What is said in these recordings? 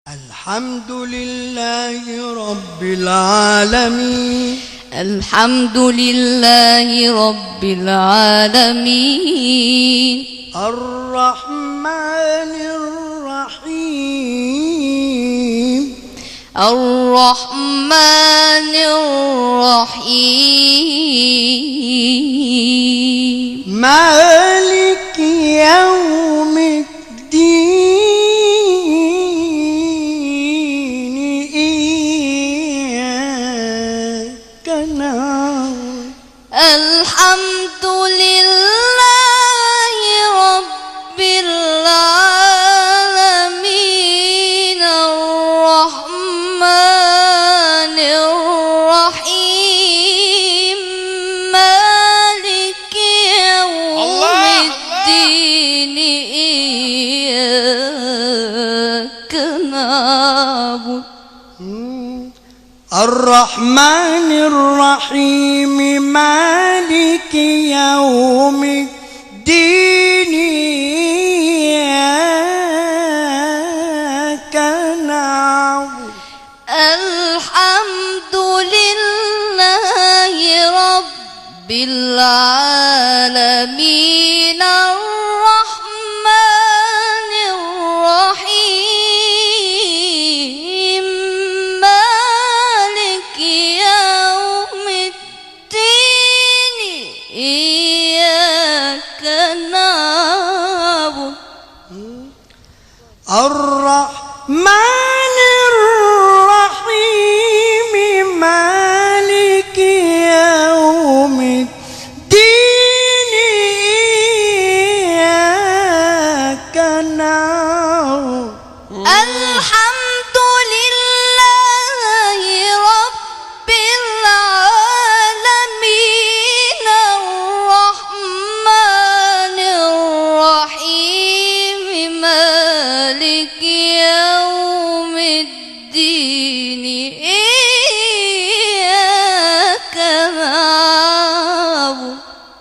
الحمد لله رب العالمين. الحمد لله رب العالمين. الرحمن الرحيم. الرحمن الرحيم. مالك يوم الدين. إياك نعبد. الحمد لله رب العالمين. الرحمن الرحيم. مالك يوم الدين. إياك نعبد. الرحمن الرحيم. مالك يوم الدين. إياك نعبد. الحمد لله رب العالمين. الرحمن الرحيم. مالك يوم الدين. إياك نعبد. الرحمن الرحيم. مالك يوم الدين. إياك نعبد. الحمد لله رب العالمين. الرحمن الرحيم. مالك يوم الدين. إياك نعبد.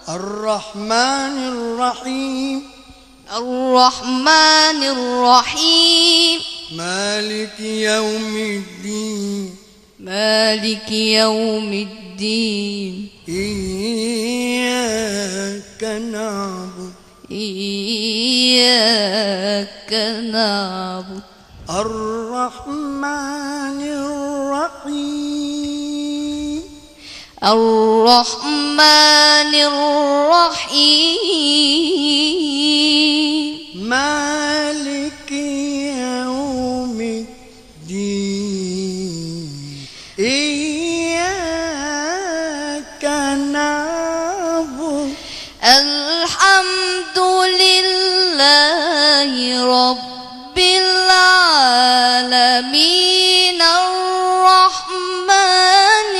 الرحمن الرحيم. الرحمن الرحيم. مالك يوم الدين. مالك يوم الدين. إياك نعبد. إياك نعبد. الرحمن الرحيم. الرحمن الرحيم. مالك يوم الدين. إياك نعبد. الحمد لله رب العالمين. الرحمن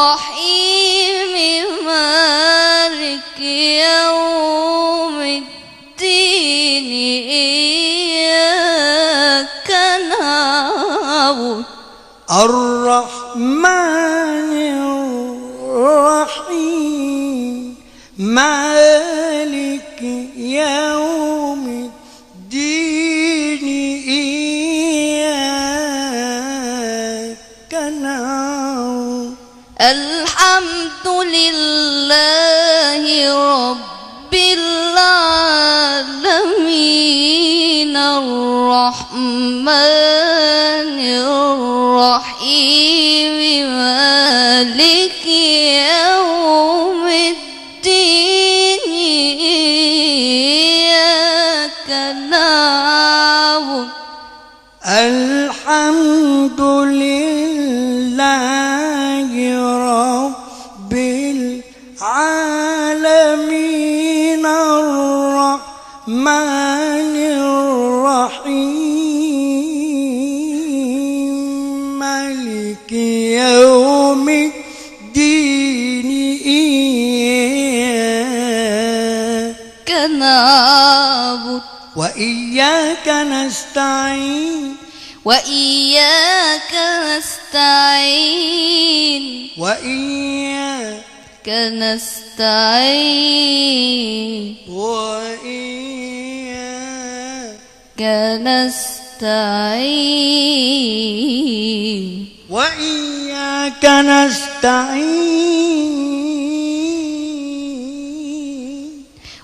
الرحيم. مالك يوم الدين. إياك نعبد. الرحمن الرحيم. مالك يوم الدين. إياك نعبد. الحمد لله رب العالمين. الرحمن الرحيم. مالك يوم الدين. إياك نعبد. الحمد لله رب العالمين. الرحمن الرحيم. مالك يوم الدين. إياك نعبد. وإياك نستعين. وإياك نستعين. وإياك نستعين. وإياك نستعين. نستعين وإياك نستعين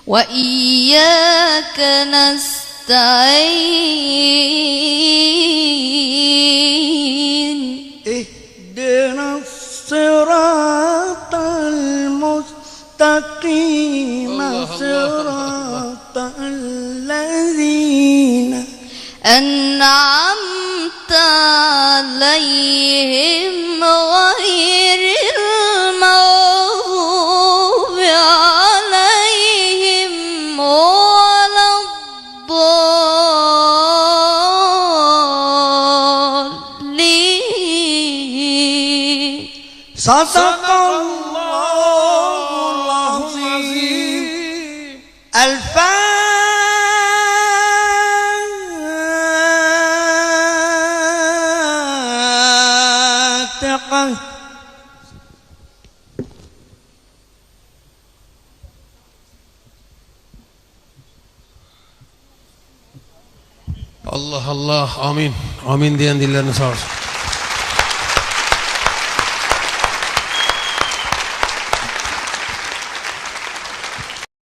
وإياك نستعين اهدنا الصراط المستقيم صراط الذين أنعمت عليهم غير المغضوب عليهم ولا الضالين صدق الله العظيم الفاتحة. Allah Allah amin. Amin diyen dillerini sağ olsun.